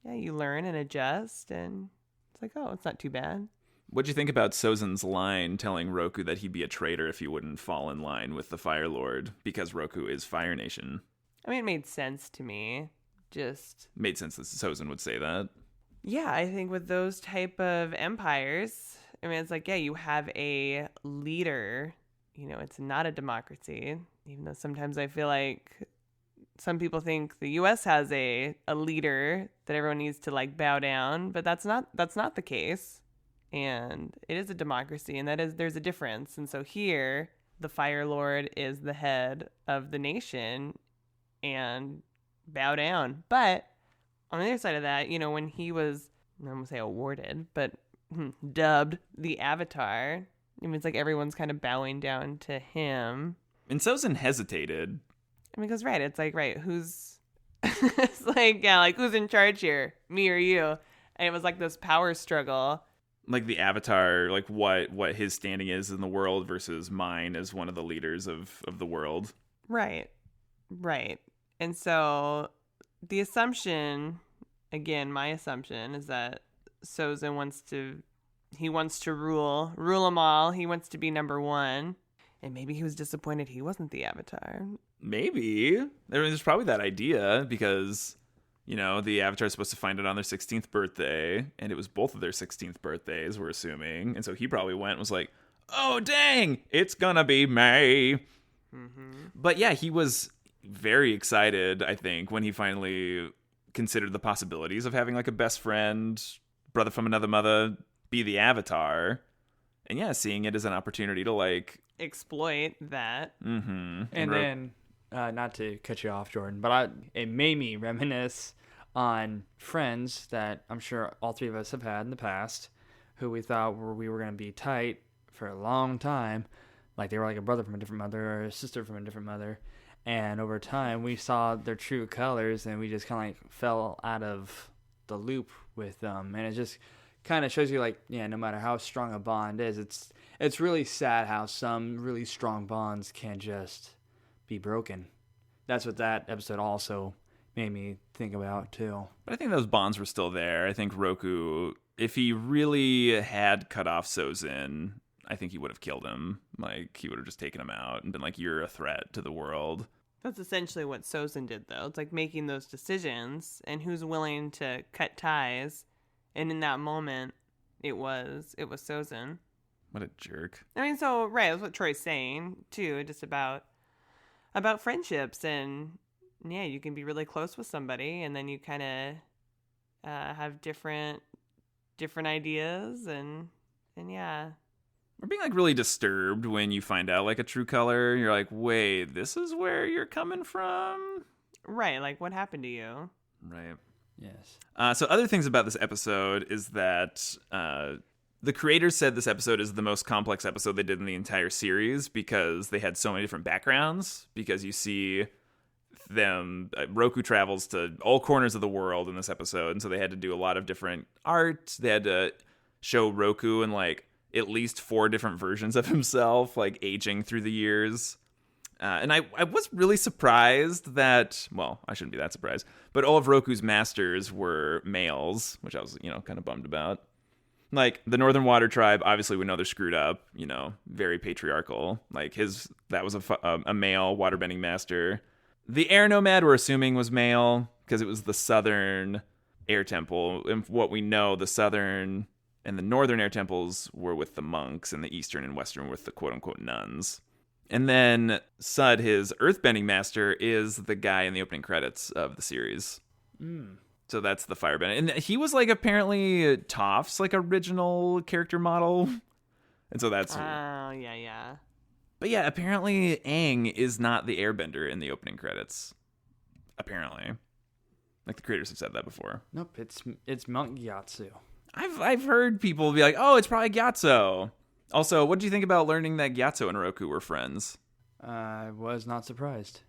yeah, you learn and adjust, and it's like, oh, it's not too bad. What'd you think about Sozin's line telling Roku that he'd be a traitor if he wouldn't fall in line with the Fire Lord because Roku is Fire Nation? I mean, it made sense to me. Made sense that Sozin would say that. Yeah, I think with those type of empires, I mean, it's like, yeah, you have a leader. It's not a democracy, even though sometimes I feel like some people think the U.S. has a leader that everyone needs to like bow down, but that's not the case. And it is a democracy, and there's a difference. And so here, the Fire Lord is the head of the nation, and bow down. But on the other side of that, when he was, I'm going to say awarded, but dubbed the Avatar, it means like everyone's kind of bowing down to him. And Sozin hesitated. I mean, because, right, it's like, right, who's, it's like, yeah, like, who's in charge here? Me or you? And it was like this power struggle. Like the Avatar, like what his standing is in the world versus mine as one of the leaders of the world. Right. And so the assumption, again, my assumption is that Sozin wants to rule them all. He wants to be number one. And maybe he was disappointed he wasn't the Avatar. Maybe. There's probably that idea because, the Avatar is supposed to find it on their 16th birthday, and it was both of their 16th birthdays, we're assuming. And so he probably went and was like, oh, dang, it's gonna be May. Mm-hmm. But yeah, he was very excited, I think, when he finally considered the possibilities of having like a best friend, brother from another mother, be the Avatar. And yeah, seeing it as an opportunity to like exploit that. Mm-hmm. And then, not to cut you off, Jordan, but it made me reminisce on friends that I'm sure all three of us have had in the past, who we thought we were going to be tight for a long time, like they were like a brother from a different mother or a sister from a different mother, and over time we saw their true colors, and we just kind of like fell out of the loop with them, and it just kind of shows you like, yeah, no matter how strong a bond is, it's really sad how some really strong bonds can just be broken. That's what that episode also made me think about too. But I think those bonds were still there. I think Roku, if he really had cut off Sozin, I think he would have killed him. Like, he would have just taken him out and been like, you're a threat to the world. That's essentially what Sozin did, though. It's like making those decisions and who's willing to cut ties. And in that moment, it was Sozin. What a jerk. I mean, so, right, that's what Troy's saying, too, just about friendships. And, yeah, you can be really close with somebody, and then you kind of have different ideas, and yeah. We're being, like, really disturbed when you find out, like, a true color. You're like, wait, this is where you're coming from? Right, like, what happened to you? Right. Yes. So other things about this episode is that the creators said this episode is the most complex episode they did in the entire series because they had so many different backgrounds. Because you see them, Roku travels to all corners of the world in this episode, and so they had to do a lot of different art. They had to show Roku in like at least 4 different versions of himself, like aging through the years. And I was really surprised that, well, I shouldn't be that surprised, but all of Roku's masters were males, which I was, kind of bummed about. Like, the Northern Water Tribe, obviously we know they're screwed up, very patriarchal. Like, that was a male waterbending master. The Air Nomad, we're assuming, was male, because it was the Southern Air Temple. And what we know, the Southern and the Northern Air Temples were with the monks, and the Eastern and Western were with the quote-unquote nuns. And then Sud, his earthbending master, is the guy in the opening credits of the series. Mm. So that's the firebender. And he was like apparently Toph's like original character model. And so that's... Oh, yeah. But yeah, apparently Aang is not the airbender in the opening credits. Apparently. Like the creators have said that before. Nope, it's Monk Gyatso. I've heard people be like, oh, it's probably Gyatso. Also, what did you think about learning that Gyatso and Roku were friends? I was not surprised.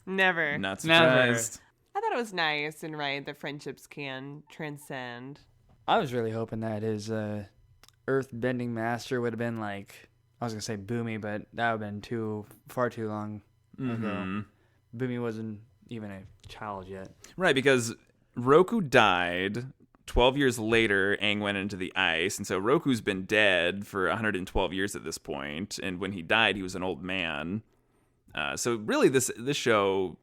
Never. Not surprised. Never. I thought it was nice and right that friendships can transcend. I was really hoping that his earth-bending master would have been like, I was going to say Boomy, but that would have been far too long ago. Boomy wasn't even a child yet. Right, because Roku died... 12 years later, Aang went into the ice, and so Roku's been dead for 112 years at this point, and when he died, he was an old man. So really, this show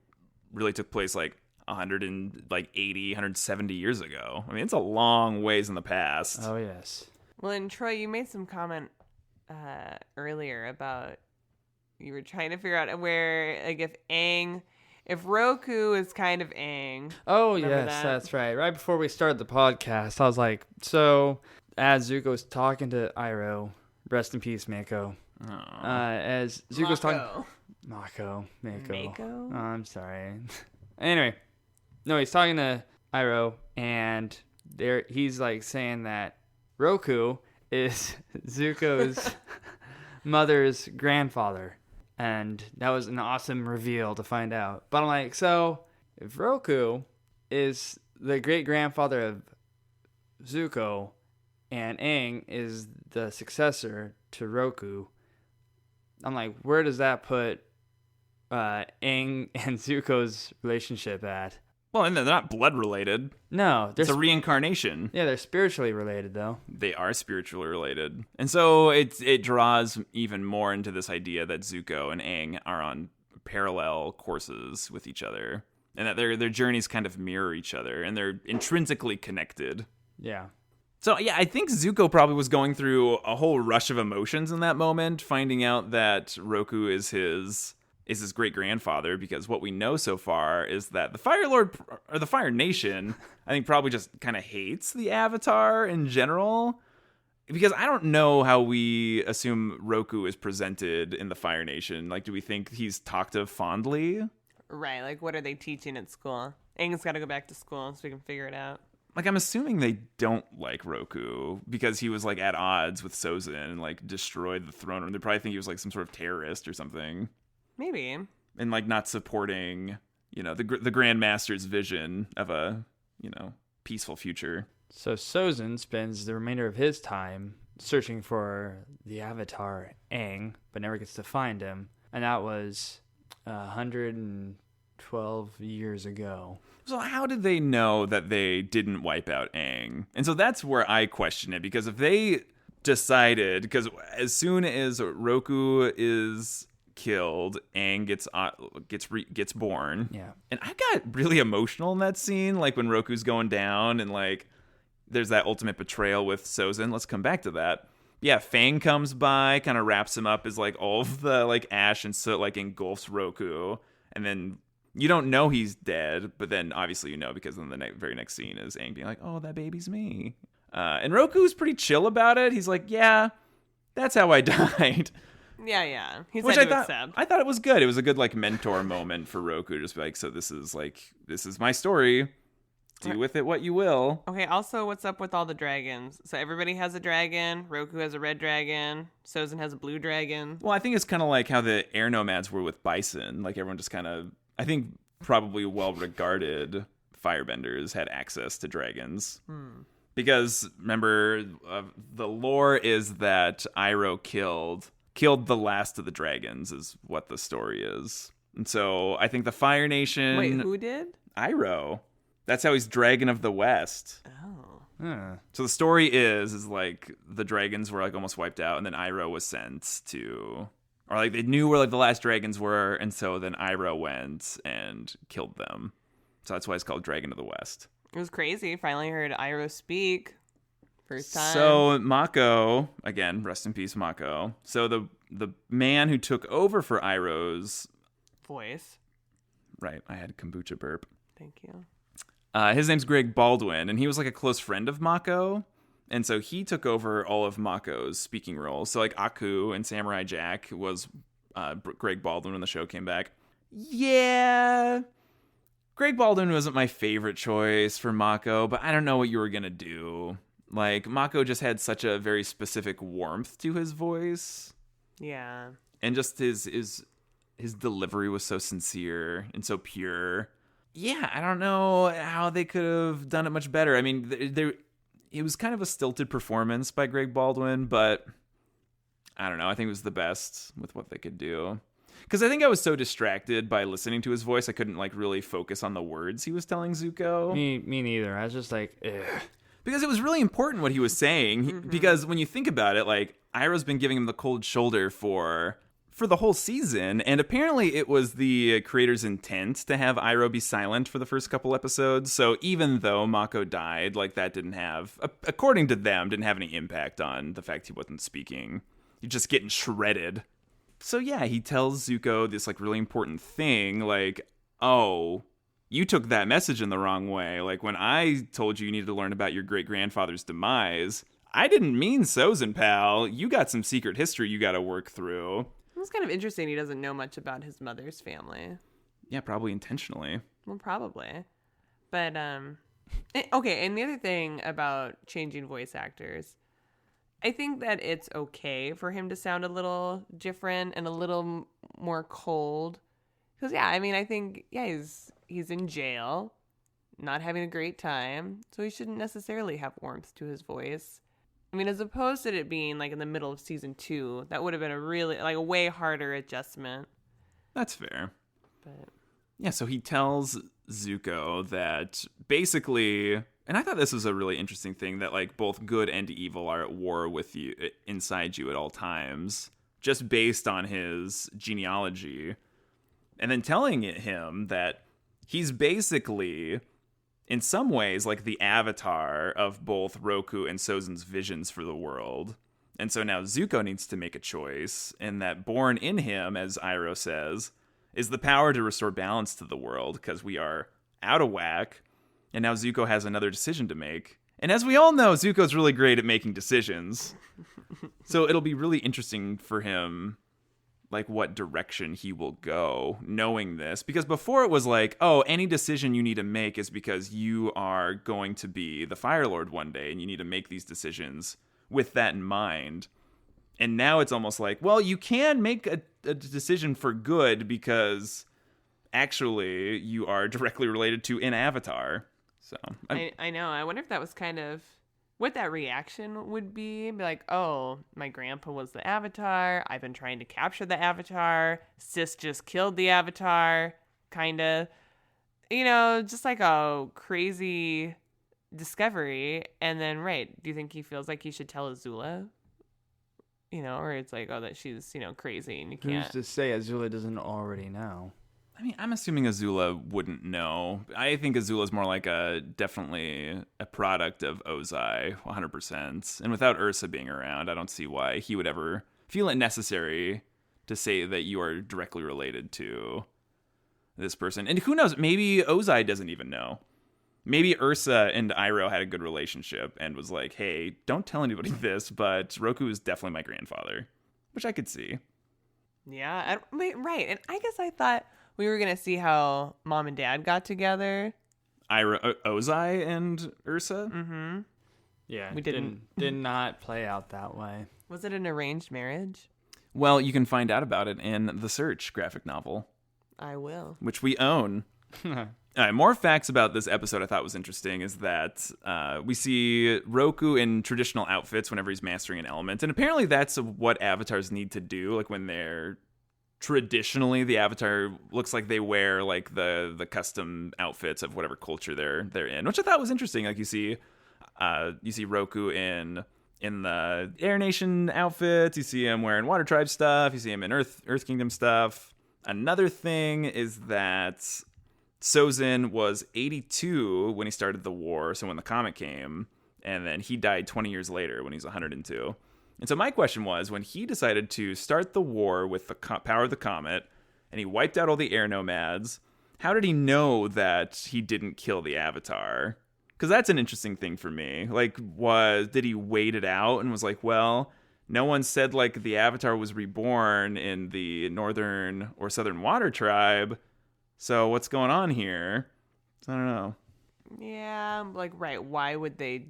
really took place like 180, 170 years ago. I mean, it's a long ways in the past. Oh, yes. Well, and Troy, you made some comment earlier about you were trying to figure out where, like, if Roku is kind of Aang. Oh, yes, that's right. Right before we started the podcast, I was like, so as Zuko's talking to Iroh, rest in peace, Mako. As Zuko's talking... Mako. Mako? Oh, I'm sorry. Anyway, No, he's talking to Iroh, and he's like saying that Roku is Zuko's mother's grandfather. And that was an awesome reveal to find out. But I'm like, so if Roku is the great-grandfather of Zuko and Aang is the successor to Roku, I'm like, where does that put Aang and Zuko's relationship at? Well, and they're not blood related. No. It's a reincarnation. Yeah, they're spiritually related, though. They are spiritually related. And so it draws even more into this idea that Zuko and Aang are on parallel courses with each other. And that their journeys kind of mirror each other. And they're intrinsically connected. Yeah. So, yeah, I think Zuko probably was going through a whole rush of emotions in that moment, finding out that Roku is his great-grandfather, because what we know so far is that the Fire Lord, or the Fire Nation, I think probably just kind of hates the Avatar in general, because I don't know how we assume Roku is presented in the Fire Nation. Like, do we think he's talked of fondly? Right, like what are they teaching at school? Aang's got to go back to school so we can figure it out. Like, I'm assuming they don't like Roku because he was, like, at odds with Sozin and, like, destroyed the throne room. They probably think he was, like, some sort of terrorist or something. Maybe. And, like, not supporting, the Grand Master's vision of a, peaceful future. So Sozin spends the remainder of his time searching for the Avatar Aang, but never gets to find him. And that was 112 years ago. So how did they know that they didn't wipe out Aang? And so that's where I question it, because if they decided, because as soon as Roku is killed, Aang gets born. Yeah. And I got really emotional in that scene, like when Roku's going down and like there's that ultimate betrayal with Sozin. Let's come back to that. Yeah, Fang comes by, kind of wraps him up as like all of the like ash and soot like engulfs Roku, and then you don't know he's dead, but then obviously you know, because in the very next scene is Aang being like, "Oh, that baby's me," and Roku's pretty chill about it. He's like, "Yeah, that's how I died." Yeah. He's Which had to accept. I thought it was good. It was a good like mentor moment for Roku to just be like, "So this is my story. Do with it what you will." Okay, also, what's up with all the dragons? So everybody has a dragon. Roku has a red dragon. Sozin has a blue dragon. Well, I think it's kind of like how the air nomads were with Bison. Like everyone just kind of, I think probably well-regarded firebenders had access to dragons. Because remember, the lore is that Iroh killed the last of the dragons is what the story is. And so I think the Fire Nation... Wait, who did? Iroh. That's how he's Dragon of the West. Oh. So the story is like the dragons were like almost wiped out, and then Iroh was sent to, or like they knew where like the last dragons were, and so then Iroh went and killed them. So that's why it's called Dragon of the West. It was crazy. Finally heard Iroh speak. First time. So Mako, again, rest in peace, Mako. So the man who took over for Iroh's voice. Right, I had kombucha burp. Thank you. His name's Greg Baldwin, and he was like a close friend of Mako, and so he took over all of Mako's speaking roles. So like Aku and Samurai Jack was Greg Baldwin when the show came back. Yeah, Greg Baldwin wasn't my favorite choice for Mako, but I don't know what you were gonna do. Like Mako just had such a very specific warmth to his voice. Yeah, and just his delivery was so sincere and so pure. Yeah, I don't know how they could have done it much better. I mean, it was kind of a stilted performance by Greg Baldwin, but I don't know. I think it was the best with what they could do. Because I think I was so distracted by listening to his voice, I couldn't like really focus on the words he was telling Zuko. Me neither. I was just like, ugh. Because it was really important what he was saying. Because when you think about it, like Iroh's been giving him the cold shoulder for the whole season, and apparently it was the creator's intent to have Iroh be silent for the first couple episodes. So even though Mako died, like that didn't have, according to them, didn't have any impact on the fact he wasn't speaking. He's just getting shredded. So yeah, he tells Zuko this like really important thing, like, "Oh, you took that message in the wrong way. Like when I told you you needed to learn about your great-grandfather's demise, I didn't mean Sozin, pal. You got some secret history you got to work through." It's kind of interesting he doesn't know much about his mother's family. Yeah, probably intentionally. Well, probably. But okay, and the other thing about changing voice actors, I think that it's okay for him to sound a little different and a little more cold. Because yeah, I mean, I think he's in jail, not having a great time, so he shouldn't necessarily have warmth to his voice. I mean, as opposed to it being like in the middle of season 2, that would have been a really like a way harder adjustment. That's fair. But yeah, so he tells Zuko that basically, and I thought this was a really interesting thing, that like both good and evil are at war with you inside you at all times, just based on his genealogy. And then telling him that he's basically, in some ways, like the avatar of both Roku and Sozin's visions for the world. And so now Zuko needs to make a choice, and that born in him, as Iroh says, is the power to restore balance to the world, because we are out of whack, and now Zuko has another decision to make. And as we all know, Zuko's really great at making decisions. So it'll be really interesting for him, like what direction he will go knowing this, because before it was like, oh, any decision you need to make is because you are going to be the Fire Lord one day and you need to make these decisions with that in mind. And now it's almost like, well, you can make a decision for good because actually you are directly related to an avatar. So I know, I wonder if that was kind of what that reaction would be like, oh, my grandpa was the Avatar. I've been trying to capture the Avatar. Sis just killed the Avatar, kind of. You know, just like a crazy discovery. And then, right, do you think he feels like he should tell Azula? You know, or it's like, oh, that she's, you know, crazy and you can't. Who's to say Azula doesn't already know? I mean, I'm assuming Azula wouldn't know. I think Azula's more like definitely a product of Ozai, 100%. And without Ursa being around, I don't see why he would ever feel it necessary to say that you are directly related to this person. And who knows, maybe Ozai doesn't even know. Maybe Ursa and Iroh had a good relationship and was like, hey, don't tell anybody this, but Roku is definitely my grandfather, which I could see. Yeah, right. And I guess I thought we were going to see how mom and dad got together. Ozai and Ursa? Mm-hmm. Yeah, we did not play out that way. Was it an arranged marriage? Well, you can find out about it in The Search graphic novel. I will. Which we own. All right, more facts about this episode I thought was interesting is that we see Roku in traditional outfits whenever he's mastering an element. And apparently that's what avatars need to do. Like when they're traditionally, the avatar looks like they wear like the custom outfits of whatever culture they're in, which I thought was interesting. Like you see Roku in the Air Nation outfits. You see him wearing Water Tribe stuff. You see him in Earth Kingdom stuff. Another thing is that Sozin was 82 when he started the war, so when the comet came, and then he died 20 years later when he was 102. And so my question was, when he decided to start the war with the power of the comet, and he wiped out all the air nomads, how did he know that he didn't kill the Avatar? Because that's an interesting thing for me. Like, did he wait it out and was like, well, no one said like the Avatar was reborn in the Northern or Southern Water Tribe, so what's going on here? I don't know. Yeah, like, right, why would they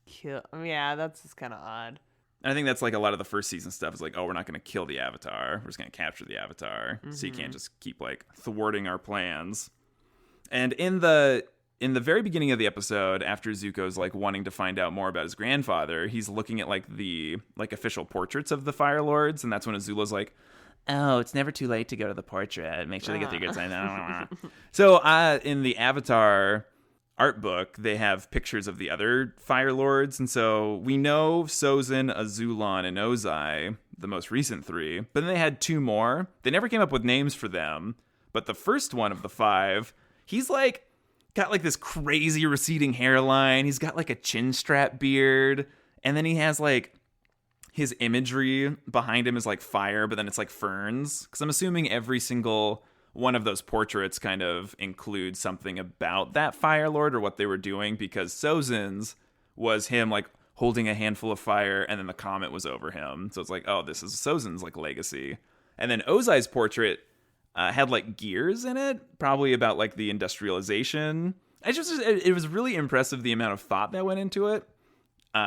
kill? Yeah, that's just kind of odd. And I think that's like a lot of the first season stuff is like, oh, we're not going to kill the Avatar. We're just going to capture the Avatar. Mm-hmm. So you can't just keep like thwarting our plans. And in the very beginning of the episode, after Zuko's like wanting to find out more about his grandfather, he's looking at like the like official portraits of the Fire Lords. And that's when Azula's like, oh, it's never too late to go to the portrait. Make sure they get their good sign. So in the Avatar art book, they have pictures of the other Fire Lords. And so we know Sozin, Azulon, and Ozai, the most recent 3. But then they had 2 more. They never came up with names for them. But the first one of the 5, he's like got like this crazy receding hairline. He's got like a chin strap beard. And then he has like his imagery behind him is like fire, but then it's like ferns. Because I'm assuming every single one of those portraits kind of includes something about that Fire Lord or what they were doing, because Sozin's was him like holding a handful of fire and then the comet was over him. So it's like, oh, this is Sozin's like legacy. And then Ozai's portrait had like gears in it, probably about like the industrialization. It was really impressive the amount of thought that went into it.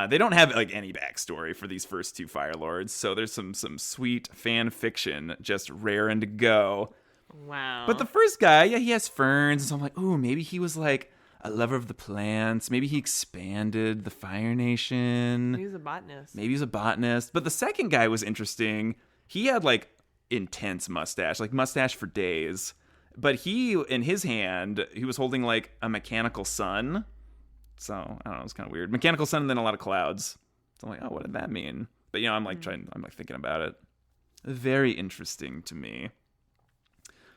They don't have like any backstory for these first two Fire Lords, so there's some sweet fan fiction just raring to go. Wow. But the first guy, yeah, he has ferns, and so I'm like, ooh, maybe he was like a lover of the plants. Maybe he expanded the Fire Nation. He was a botanist. Maybe he's a botanist. But the second guy was interesting. He had like intense mustache, like mustache for days. But he, in his hand, he was holding like a mechanical sun. So, I don't know, it's kind of weird. Mechanical sun and then a lot of clouds. So I'm like, oh, what did that mean? But, I'm like thinking about it. Very interesting to me.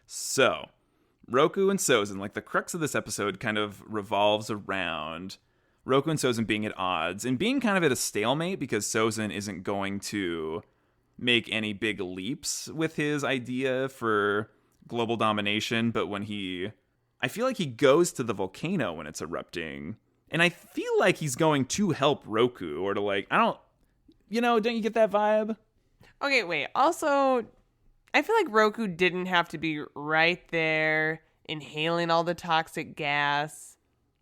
So, Roku and Sozin, like the crux of this episode kind of revolves around Roku and Sozin being at odds and being kind of at a stalemate because Sozin isn't going to make any big leaps with his idea for global domination, but I feel like he goes to the volcano when it's erupting, and I feel like he's going to help Roku or to like, don't you get that vibe? Okay, wait. Also, I feel like Roku didn't have to be right there inhaling all the toxic gas.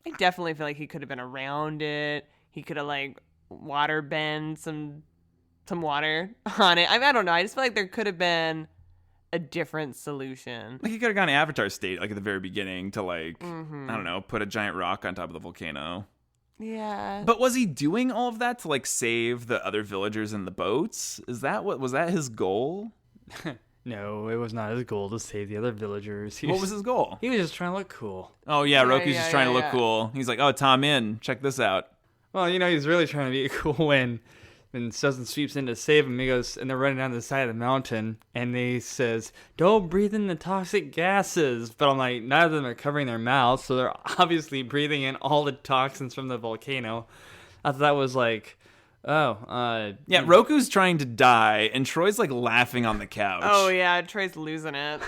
I definitely feel like he could have been around it. He could have like water bend some water on it. I don't know. I just feel like there could have been a different solution. Like he could have gone Avatar state like at the very beginning to like, I don't know, put a giant rock on top of the volcano. Yeah. But was he doing all of that to like save the other villagers in the boats? Was that his goal? No, it was not his goal to save the other villagers. What was his goal? He was just trying to look cool. Oh yeah, Roku's just trying to look cool. He's like, oh, Tom in, check this out. Well, he's really trying to be cool when Sozin sweeps in to save him. He goes, and they're running down the side of the mountain, and he says, don't breathe in the toxic gases. But I'm like, none of them are covering their mouths, so they're obviously breathing in all the toxins from the volcano. I thought that was like, yeah, Roku's trying to die, and Troy's like laughing on the couch. Oh yeah, Troy's losing it.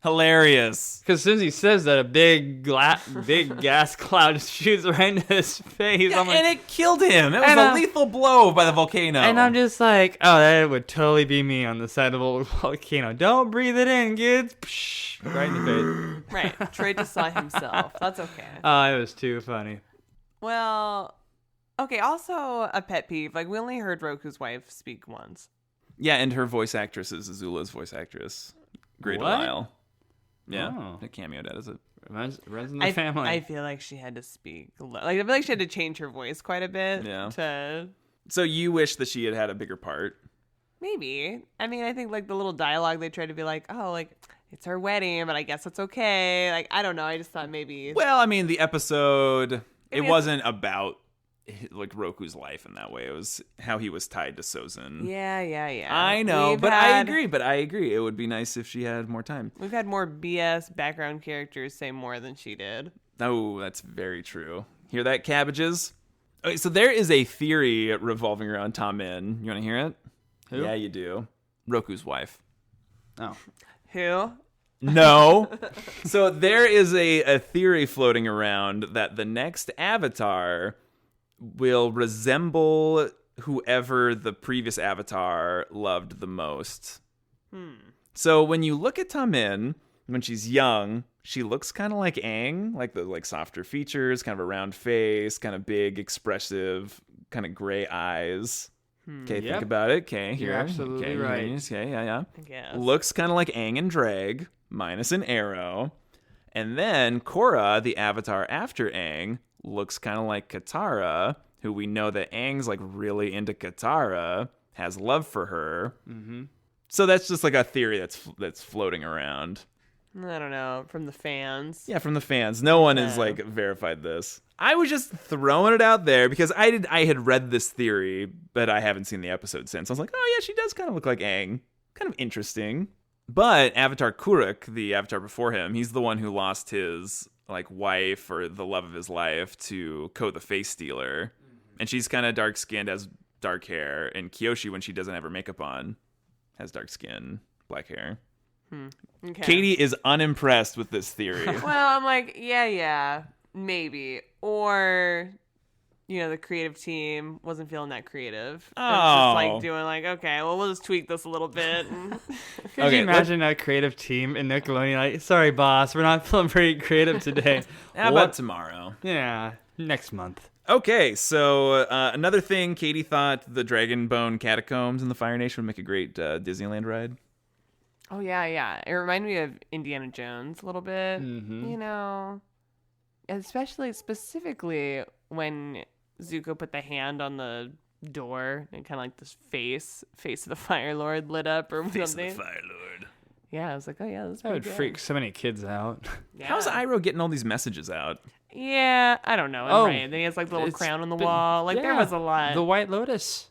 Hilarious. Because as soon as he says that, a big gas cloud shoots right into his face. Yeah, and it killed him. It was a lethal blow by the volcano. And I'm just like, oh, that would totally be me on the side of a volcano. Don't breathe it in, kids. Psh, right in the face. Right. Troy just saw himself. That's okay. Oh, it was too funny. Well, okay, also a pet peeve. Like, we only heard Roku's wife speak once. Yeah, and her voice actress is Azula's voice actress. Great Lyle. Yeah, a cameo that is it. Runs in the family. I feel like she had to speak. Like, I feel like she had to change her voice quite a bit. Yeah. So you wish that she had had a bigger part? Maybe. I mean, I think like the little dialogue they tried to be like, oh, like it's her wedding, but I guess it's okay. Like, I don't know. I just thought maybe. Well, I mean, the episode, it wasn't about like Roku's life in that way. It was how he was tied to Sozin. Yeah. I know, I agree. It would be nice if she had more time. We've had more BS background characters say more than she did. Oh, that's very true. Hear that, cabbages? Okay, so there is a theory revolving around Tom In. You want to hear it? Who? Yeah, you do. Roku's wife. Oh. Who? No. So there is a theory floating around that the next Avatar will resemble whoever the previous Avatar loved the most. So when you look at Tamin, when she's young, she looks kind of like Aang, like the softer features, kind of a round face, kind of big, expressive, kind of gray eyes. Okay, think about it. Okay, you're absolutely right. Okay, yeah. I guess. Looks kind of like Aang and Drag, minus an arrow. And then Korra, the Avatar after Aang, looks kind of like Katara, who we know that Aang's like really into Katara, has love for her. Mm-hmm. So that's just like a theory that's floating around. I don't know, from the fans. Yeah, from the fans. No one has like verified this. I was just throwing it out there because I had read this theory, but I haven't seen the episode since. I was like, oh yeah, she does kind of look like Aang. Kind of interesting. But Avatar Kuruk, the Avatar before him, he's the one who lost his like wife or the love of his life to Ko the Face Stealer. And she's kind of dark skinned, has dark hair. And Kyoshi, when she doesn't have her makeup on, has dark skin, black hair. Okay. Katie is unimpressed with this theory. Well, I'm like, yeah, maybe. Or the creative team wasn't feeling that creative. It Oh. was just like doing like, okay, well, we'll just tweak this a little bit. Could you imagine a creative team in Nickelodeon like, sorry, boss, we're not feeling very creative today. How about tomorrow? Yeah, next month. Okay, so another thing, Katie thought the Dragon Bone Catacombs in the Fire Nation would make a great Disneyland ride. Oh, yeah. It reminded me of Indiana Jones a little bit. Mm-hmm. Specifically when Zuko put the hand on the door and kind of like this face of the Fire Lord lit up or Face something. of the Fire Lord. Yeah, I was like, oh, yeah, that's That would freak so many kids out. Yeah. How's Iroh getting all these messages out? Yeah, I don't know. Right. Then he has like the little crown on the wall. Like there was a lot. The White Lotus.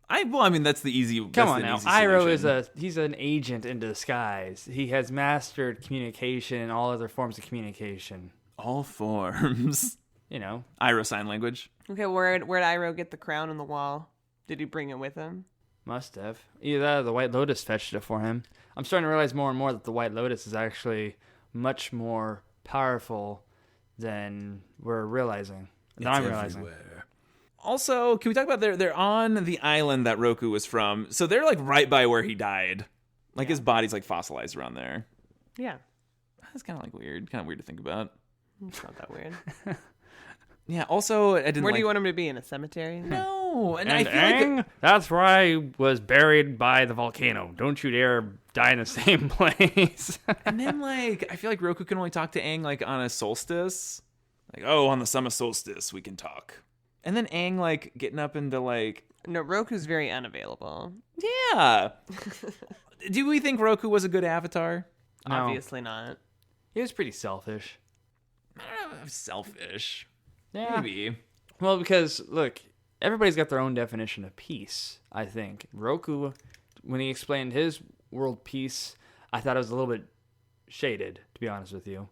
That's the easy. Come on now. Iroh solution. he's an agent in disguise. He has mastered communication and all other forms of communication. All forms. Iroh sign language. Okay, where'd Iroh get the crown on the wall? Did he bring it with him? Must have. Either that or the White Lotus fetched it for him. I'm starting to realize more and more that the White Lotus is actually much more powerful than we're realizing. I'm realizing. Everywhere. Also, can we talk about they're on the island that Roku was from? So they're like right by where he died. Like his body's like fossilized around there. Yeah. That's kind of like weird. Kind of weird to think about. It's not that weird. Yeah. Also, I didn't. Where do you want him to be? In a cemetery? No. And And I feel Aang, like that's where I was buried by the volcano. Don't you dare die in the same place. and then I feel like Roku can only talk to Aang like on a solstice. Like, oh, on the summer solstice we can talk. And then Aang getting up into No, Roku's very unavailable. yeah. Do we think Roku was a good avatar? No. Obviously not. He was pretty selfish. Selfish. Yeah. Maybe. Well, because, look, everybody's got their own definition of peace, I think. Roku, when he explained his world peace, I thought it was a little bit shaded, to be honest with you.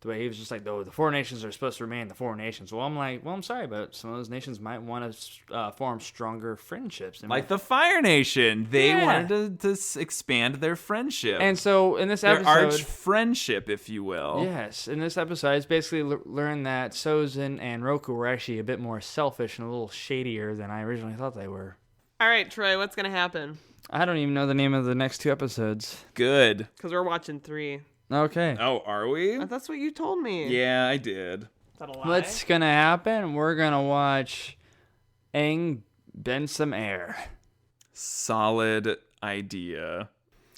The way he was just like, the four nations are supposed to remain the four nations. Well, I'm like, I'm sorry, but some of those nations might want to form stronger friendships. Like the Fire Nation. They wanted to expand their friendship. And so in this their episode... arch friendship, if you will. Yes, in this episode, it's basically learned that Sozin and Roku were actually a bit more selfish and a little shadier than I originally thought they were. All right, Troy, what's going to happen? I don't even know the name of the next two episodes. Good. Because we're watching 3. Okay. Oh, are we? That's what you told me. Yeah, I did. Is that a lie? What's gonna happen? We're gonna watch Aang bend some air. Solid idea.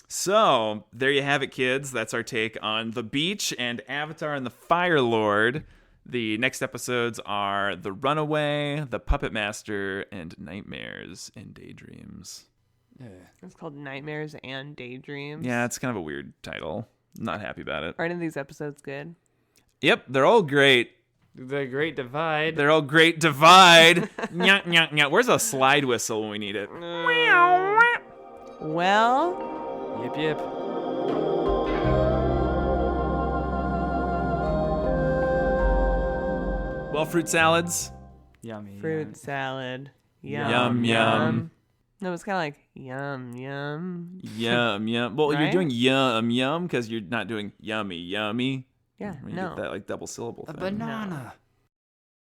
So, there you have it, kids. That's our take on The Beach and Avatar and the Fire Lord. The next episodes are The Runaway, The Puppet Master, and Nightmares and Daydreams. Yeah. It's called Nightmares and Daydreams. Yeah, it's kind of a weird title. Not happy about it. Are any of these episodes good? Yep, they're all great. The Great Divide. They're all great divide. Nyah, nyah, nyah. Where's a slide whistle when we need it? Well, Yip yip. Well, fruit salads. Yummy. fruit salad. Yum, yum. No, it's kind of like yum, yum. Yum, yum. Well, you're Right? doing yum, yum because you're not doing yummy, yummy. Yeah, When you no. get that double syllable A thing. banana.